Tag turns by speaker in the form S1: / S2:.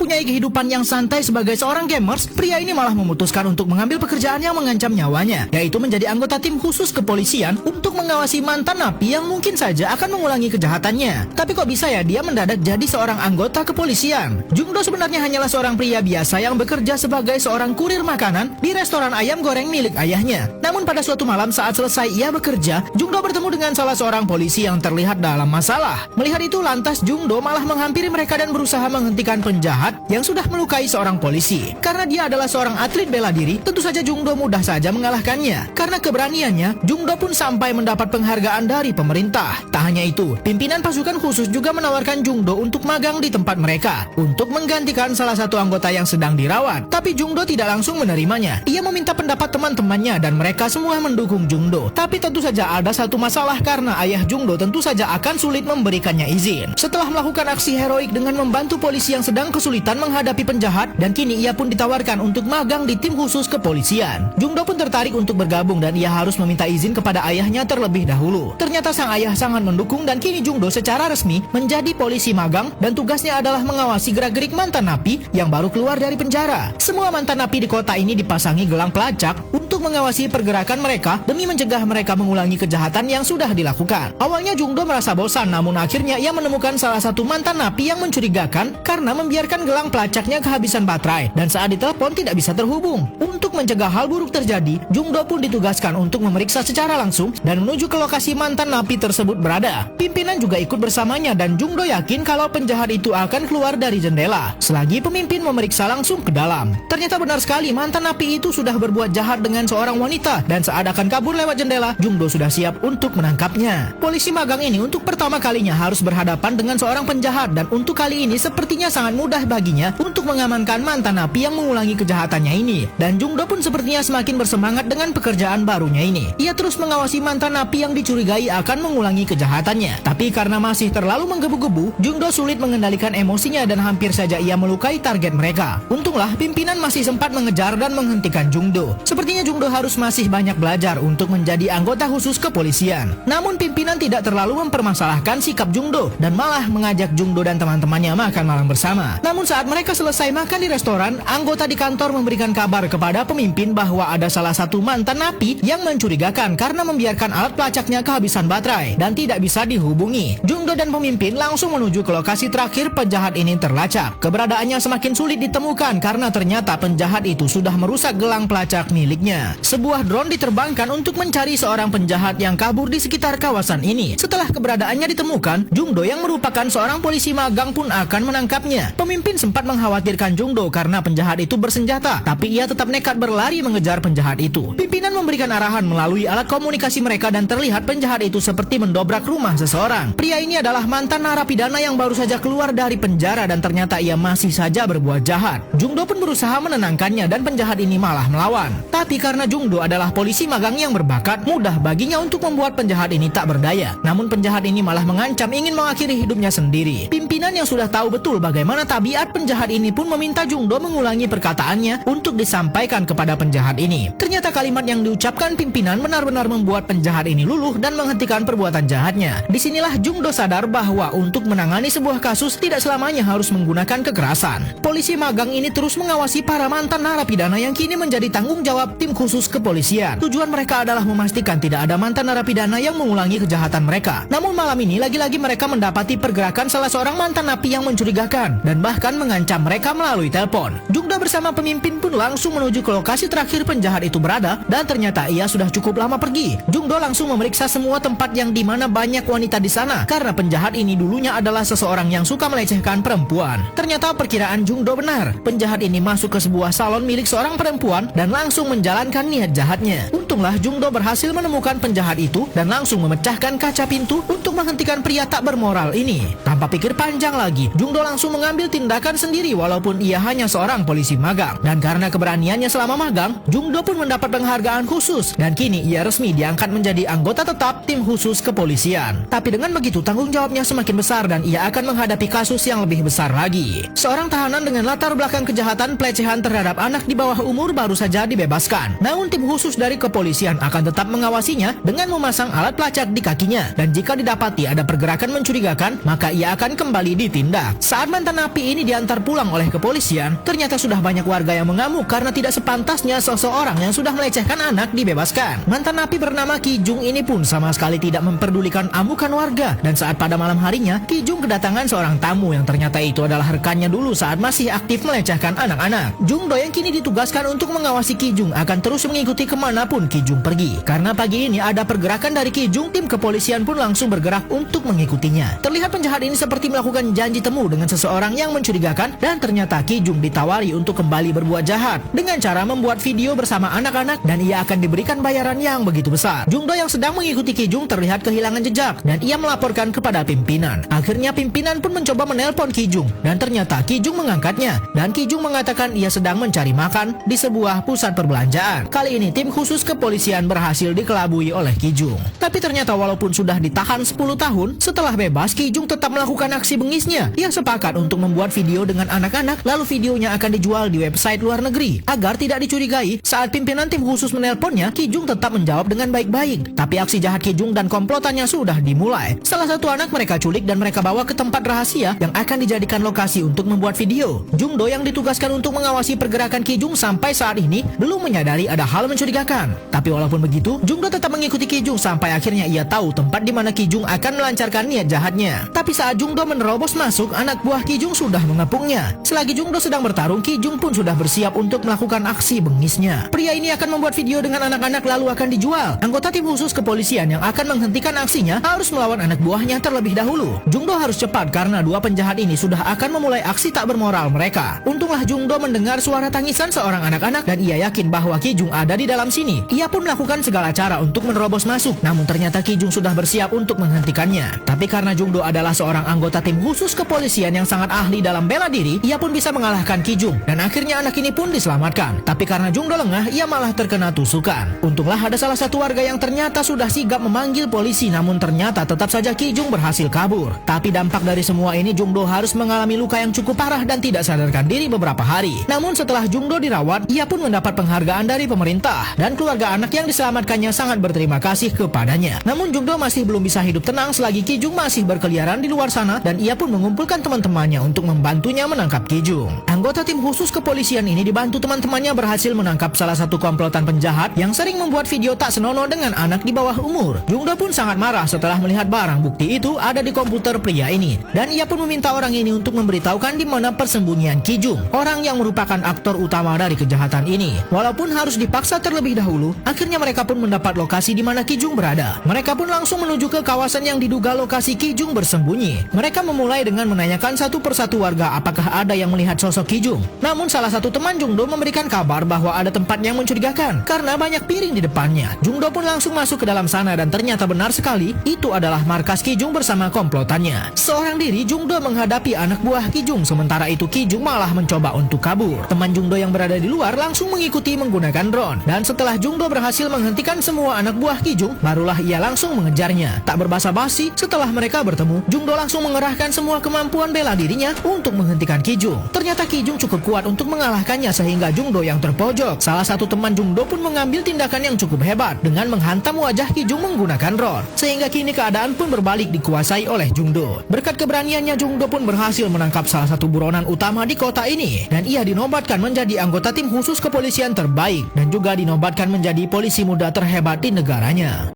S1: mempunyai kehidupan yang santai sebagai seorang gamers, pria ini malah memutuskan untuk mengambil pekerjaan yang mengancam nyawanya, yaitu menjadi anggota tim khusus kepolisian untuk mengawasi mantan napi yang mungkin saja akan mengulangi kejahatannya. Tapi kok bisa ya dia mendadak jadi seorang anggota kepolisian? Jungdo sebenarnya hanyalah seorang pria biasa yang bekerja sebagai seorang kurir makanan di restoran ayam goreng milik ayahnya. Namun pada suatu malam saat selesai ia bekerja, Jungdo bertemu dengan salah seorang polisi yang terlihat dalam masalah. Melihat itu lantas Jungdo malah menghampiri mereka dan berusaha menghentikan penjahat yang sudah melukai seorang polisi. Karena dia adalah seorang atlet bela diri, tentu saja Jungdo mudah saja mengalahkannya. Karena keberaniannya, Jungdo pun sampai mendapat penghargaan dari pemerintah. Tak hanya itu, pimpinan pasukan khusus juga menawarkan Jungdo untuk magang di tempat mereka untuk menggantikan salah satu anggota yang sedang dirawat. Tapi Jungdo tidak langsung menerimanya. Ia meminta pendapat teman-temannya dan mereka semua mendukung Jungdo. Tapi tentu saja ada satu masalah karena ayah Jungdo tentu saja akan sulit memberikannya izin. Setelah melakukan aksi heroik dengan membantu polisi yang sedang kesulitan menghadapi penjahat, dan kini ia pun ditawarkan untuk magang di tim khusus kepolisian. Jungdo pun tertarik untuk bergabung dan ia harus meminta izin kepada ayahnya terlebih dahulu. Ternyata sang ayah sangat mendukung dan kini Jungdo secara resmi menjadi polisi magang dan tugasnya adalah mengawasi gerak-gerik mantan napi yang baru keluar dari penjara. Semua mantan napi di kota ini dipasangi gelang pelacak untuk mengawasi pergerakan mereka demi mencegah mereka mengulangi kejahatan yang sudah dilakukan. Awalnya Jungdo merasa bosan, namun akhirnya ia menemukan salah satu mantan napi yang mencurigakan karena membiarkan gelang pelacaknya kehabisan baterai dan saat ditelepon tidak bisa terhubung. Untuk mencegah hal buruk terjadi, Jungdo pun ditugaskan untuk memeriksa secara langsung dan menuju ke lokasi mantan napi tersebut berada. Pimpinan juga ikut bersamanya dan Jungdo yakin kalau penjahat itu akan keluar dari jendela selagi pemimpin memeriksa langsung ke dalam. Ternyata benar sekali, mantan napi itu sudah berbuat jahat dengan seorang wanita dan saat akan kabur lewat jendela, Jungdo sudah siap untuk menangkapnya. Polisi magang ini untuk pertama kalinya harus berhadapan dengan seorang penjahat dan untuk kali ini sepertinya sangat mudah baginya untuk mengamankan mantan napi yang mengulangi kejahatannya ini. Dan Jungdo pun sepertinya semakin bersemangat dengan pekerjaan barunya ini. Ia terus mengawasi mantan napi yang dicurigai akan mengulangi kejahatannya. Tapi karena masih terlalu menggebu-gebu, Jungdo sulit mengendalikan emosinya dan hampir saja ia melukai target mereka. Untunglah pimpinan masih sempat mengejar dan menghentikan Jungdo. Sepertinya Jungdo harus masih banyak belajar untuk menjadi anggota khusus kepolisian. Namun pimpinan tidak terlalu mempermasalahkan sikap Jungdo dan malah mengajak Jungdo dan teman-temannya makan malam bersama. Namun saat mereka selesai makan di restoran, anggota di kantor memberikan kabar kepada pemimpin bahwa ada salah satu mantan napi yang mencurigakan karena membiarkan alat pelacaknya kehabisan baterai dan tidak bisa dihubungi. Jungdo dan pemimpin langsung menuju ke lokasi terakhir penjahat ini terlacak. Keberadaannya semakin sulit ditemukan karena ternyata penjahat itu sudah merusak gelang pelacak miliknya. Sebuah drone diterbangkan untuk mencari seorang penjahat yang kabur di sekitar kawasan ini. Setelah keberadaannya ditemukan, Jungdo yang merupakan seorang polisi magang pun akan menangkapnya. Pemimpin sempat mengkhawatirkan Jungdo karena penjahat itu bersenjata, tapi ia tetap nekat berlari mengejar penjahat itu. Pimpinan memberikan arahan melalui alat komunikasi mereka dan terlihat penjahat itu seperti mendobrak rumah seseorang. Pria ini adalah mantan narapidana yang baru saja keluar dari penjara dan ternyata ia masih saja berbuat jahat. Jungdo pun berusaha menenangkannya dan penjahat ini malah melawan. Tapi karena Jungdo adalah polisi magang yang berbakat, mudah baginya untuk membuat penjahat ini tak berdaya. Namun penjahat ini malah mengancam ingin mengakhiri hidupnya sendiri. Pimpinan yang sudah tahu betul bagaimana tabiat penjahat ini pun meminta Jungdo mengulangi perkataannya untuk disampaikan kepada penjahat ini. Ternyata kalimat yang diucapkan pimpinan benar-benar membuat penjahat ini luluh dan menghentikan perbuatan jahatnya. Disinilah Jungdo sadar bahwa untuk menangani sebuah kasus tidak selamanya harus menggunakan kekerasan. Polisi magang ini terus mengawasi para mantan narapidana yang kini menjadi tanggung jawab tim khusus kepolisian. Tujuan mereka adalah memastikan tidak ada mantan narapidana yang mengulangi kejahatan mereka. Namun malam ini lagi-lagi mereka mendapati pergerakan salah seorang mantan napi yang mencurigakan dan bahkan mengancam mereka melalui telepon. Jungdo bersama pemimpin pun langsung menuju ke lokasi terakhir penjahat itu berada dan ternyata ia sudah cukup lama pergi. Jungdo langsung memeriksa semua tempat yang dimana banyak wanita di sana karena penjahat ini dulunya adalah seseorang yang suka melecehkan perempuan. Ternyata perkiraan Jungdo benar. Penjahat ini masuk ke sebuah salon milik seorang perempuan dan langsung menjalankan niat jahatnya. Untunglah Jungdo berhasil menemukan penjahat itu dan langsung memecahkan kaca pintu untuk menghentikan pria tak bermoral ini. Tanpa pikir panjang lagi, Jungdo langsung mengambil tindakan sendiri walaupun ia hanya seorang polisi magang. Dan karena keberaniannya selama magang, Jungdo pun mendapat penghargaan khusus dan kini ia resmi diangkat menjadi anggota tetap tim khusus kepolisian. Tapi dengan begitu tanggung jawabnya semakin besar dan ia akan menghadapi kasus yang lebih besar lagi. Seorang tahanan dengan latar belakang kejahatan pelecehan terhadap anak di bawah umur baru saja dibebaskan. Namun tim khusus dari kepolisian akan tetap mengawasinya dengan memasang alat pelacak di kakinya dan jika didapati ada pergerakan mencurigakan, maka ia akan kembali ditindak. Saat mantan napi ini diantar pulang oleh kepolisian, ternyata sudah banyak warga yang mengamuk karena tidak sepantasnya seseorang yang sudah melecehkan anak dibebaskan. Mantan napi bernama Ki Jung ini pun sama sekali tidak memperdulikan amukan warga, dan saat pada malam harinya Ki Jung kedatangan seorang tamu yang ternyata itu adalah rekannya dulu saat masih aktif melecehkan anak-anak. Jung Do yang kini ditugaskan untuk mengawasi Ki Jung akan terus mengikuti kemanapun Ki Jung pergi. Karena pagi ini ada pergerakan dari Ki Jung, tim kepolisian pun langsung bergerak untuk mengikutinya. Terlihat penjahat ini seperti melakukan janji temu dengan seseorang yang mencurigakan, dan ternyata Ki Jung ditawari untuk kembali berbuat jahat dengan cara membuat video bersama anak-anak dan ia akan diberikan bayaran yang begitu besar. Jung Do yang sedang mengikuti Ki Jung terlihat kehilangan jejak dan ia melaporkan kepada pimpinan. Akhirnya pimpinan pun mencoba menelpon Ki Jung dan ternyata Ki Jung mengangkatnya, dan Ki Jung mengatakan ia sedang mencari makan di sebuah pusat perbelanjaan. Kali ini tim khusus kepolisian berhasil dikelabui oleh Ki Jung. Tapi ternyata walaupun sudah ditahan 10 tahun, setelah bebas Ki Jung tetap melakukan aksi bengisnya. Ia sepakat untuk membuat video dengan anak-anak, lalu videonya akan dijual di website luar negeri. Agar tidak dicurigai, saat pimpinan tim khusus menelponnya, Ki Jung tetap menjawab dengan baik-baik. Tapi aksi jahat Ki Jung dan komplotannya sudah dimulai. Salah satu anak mereka culik dan mereka bawa ke tempat rahasia yang akan dijadikan lokasi untuk membuat video. Jung Do yang ditugaskan untuk mengawasi pergerakan Ki Jung sampai saat ini belum menyadari ada hal mencurigakan. Tapi walaupun begitu, Jung Do tetap mengikuti Ki Jung sampai akhirnya ia tahu tempat di mana Ki Jung akan melancarkan niat jahatnya. Tapi saat Jung Do menerobos masuk, anak buah Ki Jung sudah mengepungnya. Selagi Jung Do sedang bertarung, Ki Jung pun sudah bersiap untuk melakukan aksi bengisnya. Pria ini akan membuat video dengan anak-anak lalu akan dijual. Anggota tim khusus kepolisian yang akan menghentikan aksinya harus melawan anak buahnya terlebih dahulu. Jung Do harus cepat karena dua penjahat ini sudah akan memulai aksi tak bermoral mereka. Untunglah Jung Do mendengar suara tangisan seorang anak-anak dan ia yakin bahwa Ki Jung ada di dalam sini. Ia pun melakukan segala cara untuk menerobos masuk, namun ternyata Ki Jung sudah bersiap untuk menghentikannya. Tapi karena Jung Do adalah seorang anggota tim khusus kepolisian yang sangat ahli dalam bela diri, ia pun bisa mengalahkan Ki Jung dan akhirnya anak ini pun diselamatkan. Tapi karena Jung Do lengah, ia malah terkena tusukan. Untunglah ada salah satu warga yang ternyata sudah sigap memanggil polisi, namun ternyata tetap saja Ki Jung berhasil kabur. Tapi dampak dari semua ini, Jung Do harus mengalami luka yang cukup parah dan tidak sadarkan diri beberapa hari. Namun setelah Jung Do dirawat, ia pun mendapat penghargaan dari pemerintah dan keluarga anak yang diselamatkannya sangat berterima kasih kepadanya. Namun Jung Do masih belum bisa hidup tenang selagi Ki Jung masih berkeliaran di luar sana dan ia pun mengumpulkan teman-temannya untuk membantunya menangkap Ki Jung. Anggota tim khusus kepolisian ini dibantu teman-temannya berhasil menangkap salah satu komplotan penjahat yang sering membuat video tak senonoh dengan anak di bawah umur. Jung Do pun sangat marah setelah melihat barang bukti itu ada di komputer pria ini dan ia pun meminta orang ini untuk memberitahukan di mana persembunyian Ki Jung, orang yang merupakan aktor utama dari kejahatan ini. Walaupun harus dipaksa terlebih dahulu, akhirnya mereka pun mendapat lokasi di mana Ki Jung berada. Mereka pun langsung menuju ke kawasan yang diduga lokasi Ki Jung bersembunyi. Mereka memulai dengan menanyakan satu persatu warga apakah ada yang melihat sosok Ki Jung. Namun salah satu teman Jung Do memberikan kabar bahwa ada tempat yang mencurigakan karena banyak piring di depannya. Jung Do pun langsung masuk ke dalam sana dan ternyata benar sekali itu adalah markas Ki Jung bersama komplotannya. Seorang diri Jung Do menghadapi anak buah Ki Jung, sementara itu Ki Jung malah mencoba untuk kabur. Teman Jung Do yang berada di luar langsung mengikuti menggunakan drone dan setelah Jung Do berhasil menghentikan semua anak buah Ki Jung, barulah ia langsung mengejarnya. Tak berbasa-basi, setelah mereka bertemu, Jung Do langsung mengerahkan semua kemampuan bela dirinya untuk menghentikan Ki Jung. Ternyata Ki Jung cukup kuat untuk mengalahkannya sehingga Jung Do yang terpojok. Salah satu teman Jung Do pun mengambil tindakan yang cukup hebat dengan menghantam wajah Ki Jung menggunakan drone, sehingga kini keadaan pun berbalik dikuasai oleh Jung Do. Berkat keberaniannya, Jung Do pun berhasil menangkap salah satu buronan utama di kota ini dan ia dinobatkan menjadi anggota tim khusus kepolisian terbaik dan juga dinobatkan menjadi polisi muda terhebat di negaranya.